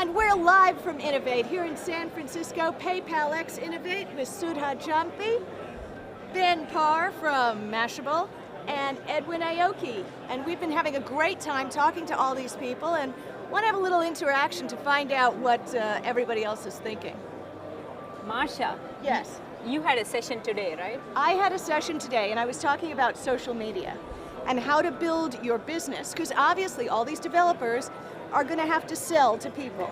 And we're live from Innovate here in San Francisco, PayPal X Innovate with Sudha Jamthe, Parr from Mashable, and Edwin Aoki. And we've been having a great time talking to all these people and want to have a little interaction to find out what everybody else is thinking. Marsha. Yes. You had a session today, right? I had a session today and I was talking about social media and how to build your business, because obviously all these developers are going to have to sell to people.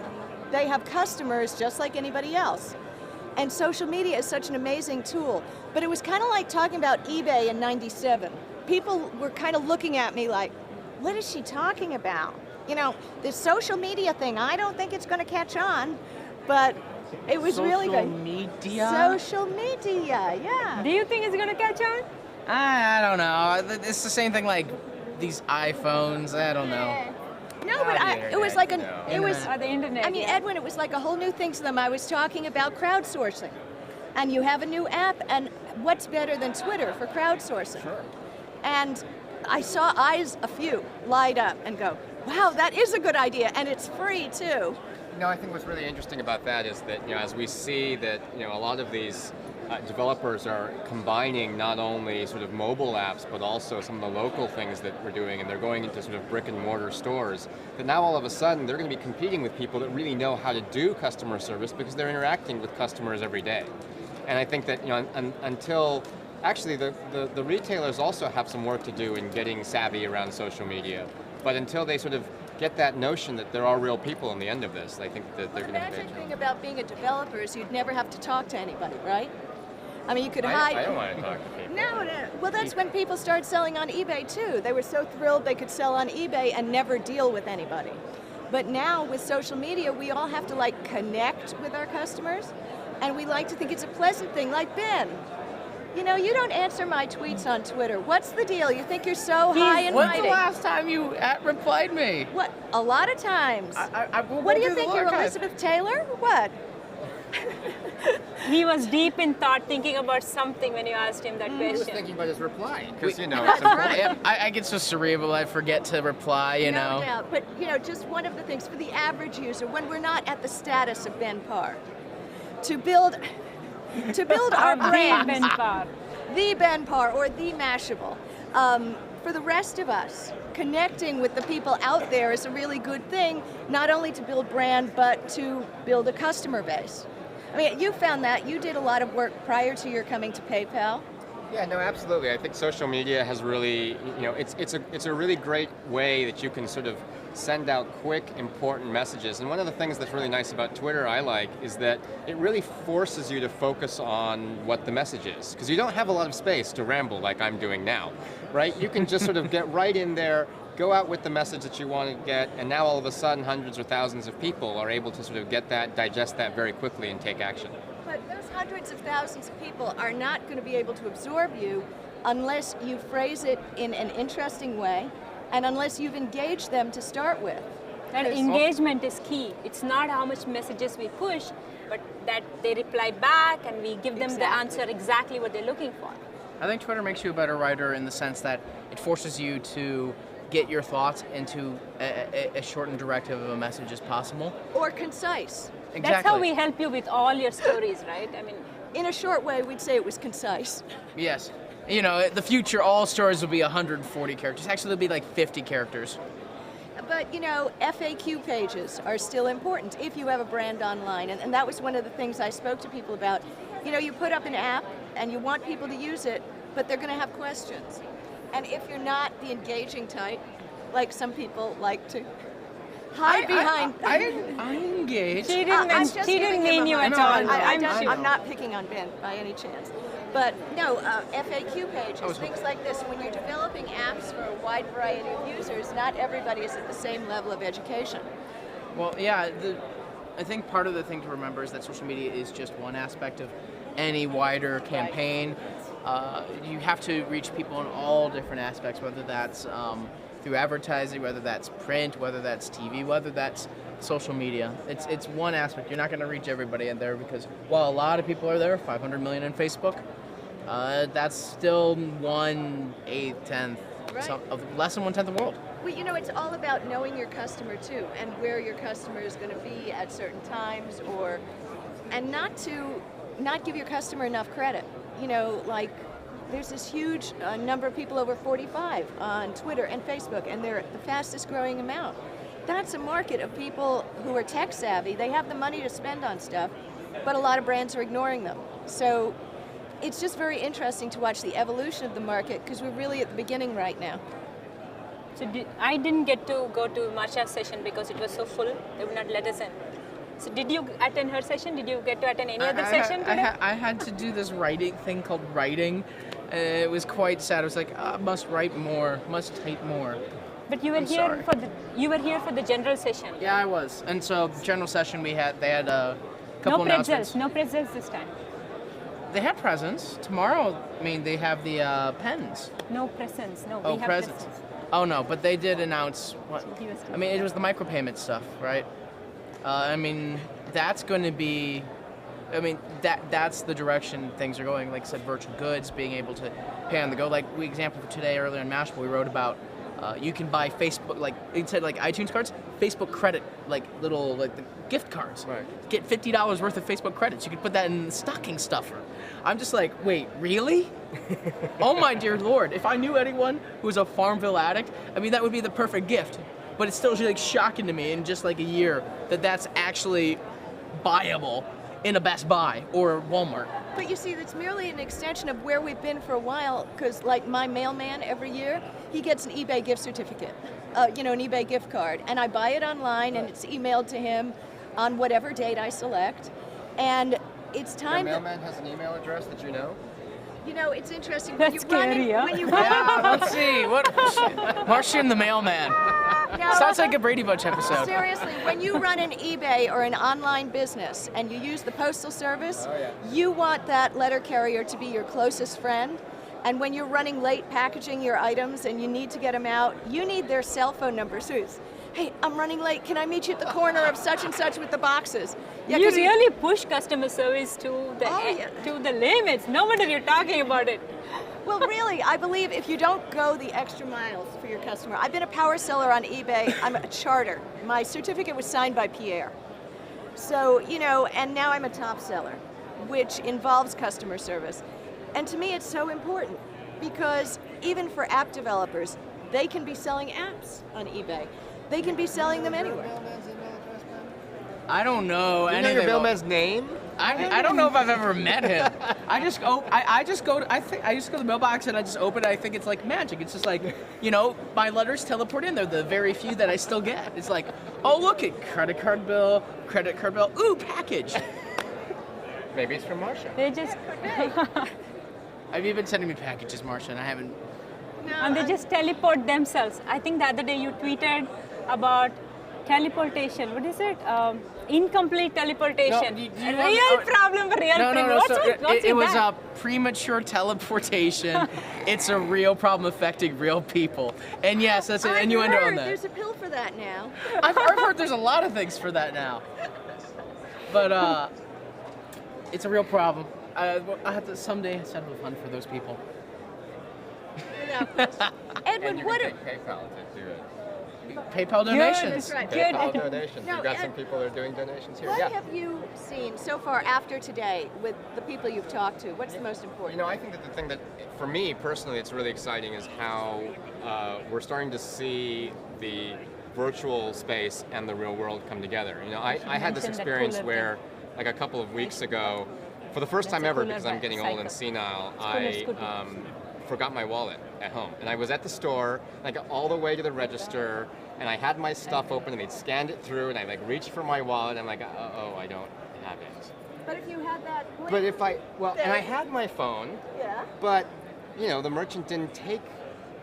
They have customers just like anybody else. And social media is such an amazing tool. But it was kind of like talking about eBay in '97. People were kind of looking at me like, what is she talking about? You know, this social media thing, I don't think it's going to catch on, but it was really good. Social media? Social media, yeah. Do you think it's going to catch on? I don't know. It's the same thing like these iPhones. I don't know. No, but it was like Or the internet. I mean, yeah. Edwin, it was like a whole new thing to them. I was talking about crowdsourcing. And you have a new app, and what's better than Twitter for crowdsourcing? Sure. And I saw eyes, a few, light up and go, wow, that is a good idea, and it's free too. No, I think what's really interesting about that is that, as we see that, a lot of these developers are combining not only sort of mobile apps, but also some of the local things that we're doing, and they're going into sort of brick and mortar stores, that now all of a sudden they're going to be competing with people that really know how to do customer service because they're interacting with customers every day. And I think that, until, actually the retailers also have some work to do in getting savvy around social media, but until they sort of get that notion that there are real people in the end of this, I think that they're going to have The magic thing about being a developer is you'd never have to talk to anybody, right? I mean, you could hide. I don't want to talk to people. No. Well, that's when people started selling on eBay too. They were so thrilled they could sell on eBay and never deal with anybody. But now with social media, we all have to like connect with our customers, and we like to think it's a pleasant thing, like Ben. You know, you don't answer my tweets on Twitter. What's the deal? You think you're so high and mighty. When's the last time you replied me? What? A lot of times. We'll What do you the think? You're archive. Elizabeth Taylor? What? He was deep in thought, thinking about something when you asked him that He was question. thinking about his reply, because, it's I get so cerebral, I forget to reply, you know. No doubt. But, just one of the things for the average user, when we're not at the status of Parr, to build our brand, Parr. the Parr or the Mashable, for the rest of us, connecting with the people out there is a really good thing, not only to build brand, but to build a customer base. I mean, you found that. You did a lot of work prior to your coming to PayPal. Yeah, no, absolutely. I think social media has really, it's a really great way that you can sort of send out quick, important messages. And one of the things that's really nice about Twitter, I like, is that it really forces you to focus on what the message is. Because you don't have a lot of space to ramble like I'm doing now, right? You can just sort of get right in there, go out with the message that you want to get, and now all of a sudden hundreds or thousands of people are able to sort of get that, digest that very quickly and take action. But those hundreds of thousands of people are not going to be able to absorb you unless you phrase it in an interesting way and unless you've engaged them to start with. And engagement is key. It's not how much messages we push, but that they reply back and we give them the answer exactly what they're looking for. I think Twitter makes you a better writer in the sense that it forces you to get your thoughts into as short and directive of a message as possible. Or concise. Exactly. That's how we help you with all your stories, right? I mean, in a short way, we'd say it was concise. Yes. The future, all stories will be 140 characters. Actually, there'll be like 50 characters. But, FAQ pages are still important if you have a brand online. And that was one of the things I spoke to people about. You put up an app and you want people to use it, but they're going to have questions. And if you're not the engaging type, like some people like to hide behind... I engage. she didn't mean you at all. I'm not picking on Ben by any chance. But no, FAQ pages, things like this. When you're developing apps for a wide variety of users, not everybody is at the same level of education. Well, yeah, I think part of the thing to remember is that social media is just one aspect of any wider campaign. You have to reach people in all different aspects, whether that's through advertising, whether that's print, whether that's TV, whether that's social media. It's one aspect. You're not going to reach everybody in there because while a lot of people are there, 500 million in Facebook, that's still 1/8, 10th, Right. of less than 1/10 of the world. Well, you know, it's all about knowing your customer too, and where your customer is going to be at certain times, and not give your customer enough credit. You know, like there's this huge number of people over 45 on Twitter and Facebook, and they're the fastest growing amount. That's a market of people who are tech savvy. They have the money to spend on stuff, but a lot of brands are ignoring them. So it's just very interesting to watch the evolution of the market, because we're really at the beginning right now. So I didn't get to go to Marsha's session because it was so full. They would not let us in. So did you attend her session? Did you get to attend any other session today? I had to do this writing thing called writing. It was quite sad. I was like, must write more, must type more. But you were here for the general session. Yeah, I was. And so general session they had a couple announcements. No pretzels this time. They had presents. Tomorrow, I mean, they have the pens. No presents. No. Oh, we have presents. Oh no, but they did announce what? I mean, it was the micropayment stuff, right? I mean, that's going to be. I mean, that's the direction things are going. Like I said, virtual goods, being able to pay on the go. Like example for today earlier in Mashable, we wrote about you can buy Facebook, like instead like iTunes cards, Facebook credit, like little like the gift cards. Right. Get $50 worth of Facebook credits. You could put that in the stocking stuffer. I'm just like, wait, really? Oh my dear Lord! If I knew anyone who was a Farmville addict, I mean, that would be the perfect gift. But it's still like shocking to me in just like a year that that's actually buyable in a Best Buy or Walmart. But you see, that's merely an extension of where we've been for a while, because like my mailman every year, he gets an eBay gift certificate, you know, an eBay gift card, and I buy it online and it's emailed to him on whatever date I select, and it's time. Your mailman has an email address that you know? You know, it's interesting. That's when you scary, huh? When you Yeah, let's see. What? Marsha and the Mailman. No, Sounds like a Brady Bunch episode. seriously, when you run an eBay or an online business and you use the postal service, you want that letter carrier to be your closest friend. And when you're running late packaging your items and you need to get them out, you need their cell phone number. So it's, hey, I'm running late. Can I meet you at the corner of such and such with the boxes? Yeah, you 'cause really push customer service to the to the limits. No wonder you're talking about it. Well, really, I believe if you don't go the extra miles for your customer. I've been a power seller on eBay. I'm a charter. My certificate was signed by Pierre. So, you know, and now I'm a top seller, which involves customer service. And to me, it's so important because even for app developers, they can be selling apps on eBay. They can be selling them anywhere. I don't know. You know your mailman's name? I don't know if I've ever met him. I just go to the mailbox and I just open it. I think it's like magic. It's just like, you know, my letters teleport in. They're the very few that I still get. It's like, oh look it, credit card bill, ooh, package. Maybe it's from Marsha. They just Have you been sending me packages, Marsha, and I haven't? No, and they just teleport themselves. I think the other day you tweeted about teleportation. What is it? Incomplete teleportation. No, a real problem for real people. No. What's It was that? premature teleportation. It's a real problem affecting real people. And yes, that's an innuendo on that. There's a pill for that now. I've heard there's a lot of things for that now. But it's a real problem. I have to someday settle a fund for those people. Edwin, And you what can are, take PayPal to do it. PayPal donations. that's right. PayPal donations. No, You've got and- some people that are doing donations here. what Yeah. have you seen so far after today with the people you've talked to? What's the most important? You know, I think that the thing that, for me personally, it's really exciting is how we're starting to see the virtual space and the real world come together. You know, I had this mentioned that experience cooler where, like a couple of weeks ago, for the first That's time a ever, cooler because I'm getting old and cycle. senile, cooler I scooter. forgot my wallet at home. And I was at the store, and I got all the way to the register, and I had my stuff open, and they'd scanned it through, and I like reached for my wallet, and I'm like, oh, I don't have it. But if you had that blink, But if and I had my phone, yeah. but, you know, the merchant didn't take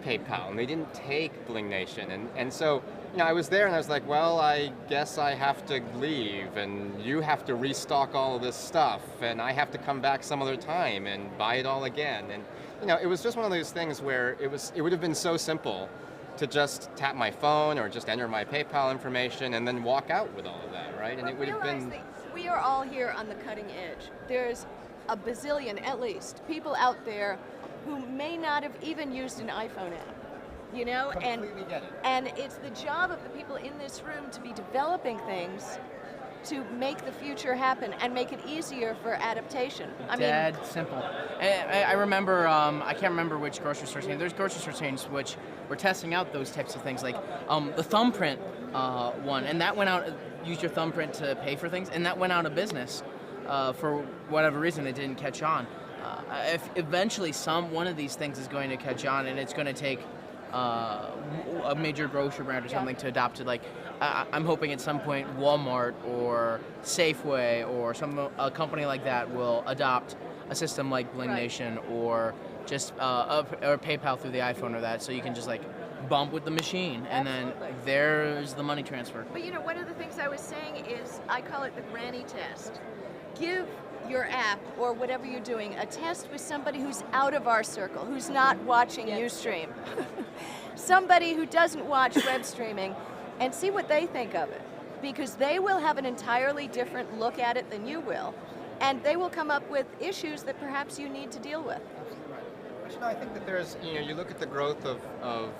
PayPal, and they didn't take Bling Nation, and so, you know, I was there, and I was like, well, I guess I have to leave, and you have to restock all of this stuff, and I have to come back some other time and buy it all again, and, you know, it was just one of those things where it would have been so simple to just tap my phone or just enter my PayPal information and then walk out with all of that, right? And But it would have realize been... that we are all here on the cutting edge. There's a bazillion, at least, people out there who may not have even used an iPhone app. you know, Completely get it. and it's the job of the people in this room to be developing things to make the future happen and make it easier for adaptation. Dead simple. And I remember, I can't remember which grocery store chain. There's grocery store chains which were testing out those types of things, like the thumbprint one, and that went out. Use your thumbprint to pay for things, and that went out of business for whatever reason. It didn't catch on. If eventually one of these things is going to catch on, and it's going to take a major grocery brand or something to adopt it. Like I'm hoping at some point Walmart or Safeway or a company like that will adopt a system like Bling Nation or just or PayPal through the iPhone or that, so you can just like bump with the machine, and then there's the money transfer. But you know, one of the things I was saying is, I call it the granny test. Give your app or whatever you're doing a test with somebody who's out of our circle, who's not watching Ustream. Somebody who doesn't watch web streaming, and see what they think of it. Because they will have an entirely different look at it than you will. And they will come up with issues that perhaps you need to deal with. I think that there's, you look at the growth of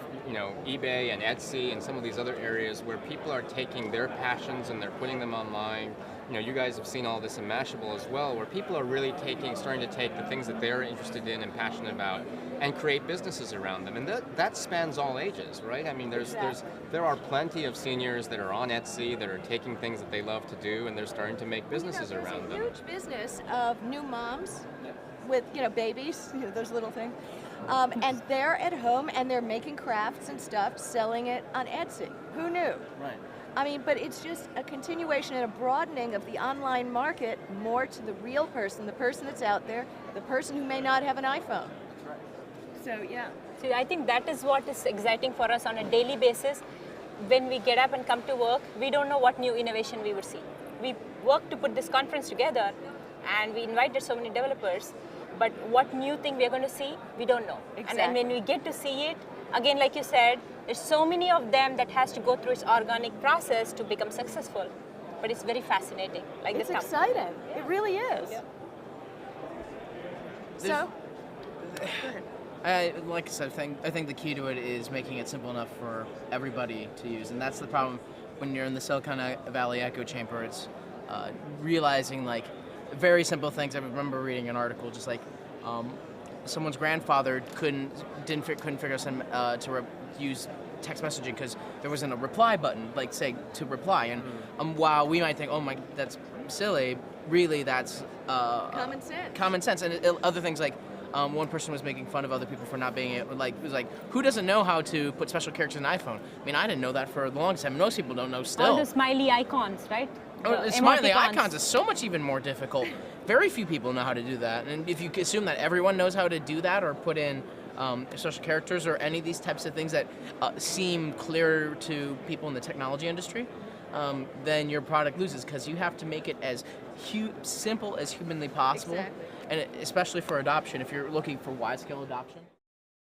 eBay and Etsy and some of these other areas where people are taking their passions and they're putting them online. You guys have seen all this in Mashable as well, where people are really starting to take the things that they're interested in and passionate about and create businesses around them. And that spans all ages, right? I mean, there are plenty of seniors that are on Etsy that are taking things that they love to do, and they're starting to make businesses around them. There's a huge business of new moms with babies, those little things, and they're at home and they're making crafts and stuff, selling it on Etsy. Who knew? Right. I mean, but it's just a continuation and a broadening of the online market more to the real person, the person that's out there, the person who may not have an iPhone. Right. So yeah. See, I think that is what is exciting for us on a daily basis. When we get up and come to work, we don't know what new innovation we will see. We worked to put this conference together, and we invited so many developers, but what new thing we are going to see, we don't know. Exactly. And when we get to see it, again, like you said, there's so many of them that has to go through its organic process to become successful. But it's very fascinating. Like It's this exciting. It really is. Yeah. So, Like I said, I think the key to it is making it simple enough for everybody to use, and that's the problem when you're in the Silicon Valley echo chamber. It's realizing like very simple things. I remember reading an article just like someone's grandfather couldn't figure out some to use text messaging because there wasn't a reply button, like say to reply. And while we might think, oh my, that's silly, really that's common sense. Common sense, and other things like. One person was making fun of other people for not being able, was like, who doesn't know how to put special characters in an iPhone? I mean, I didn't know that for the longest time. Most people don't know still. All the smiley icons, right? The Smiley emoticons. icons is so much even more difficult. Very few people know how to do that. And if you assume that everyone knows how to do that or put in special characters or any of these types of things that seem clear to people in the technology industry, then your product loses because you have to make it as simple as humanly possible. Exactly. And especially for adoption, if you're looking for wide-scale adoption.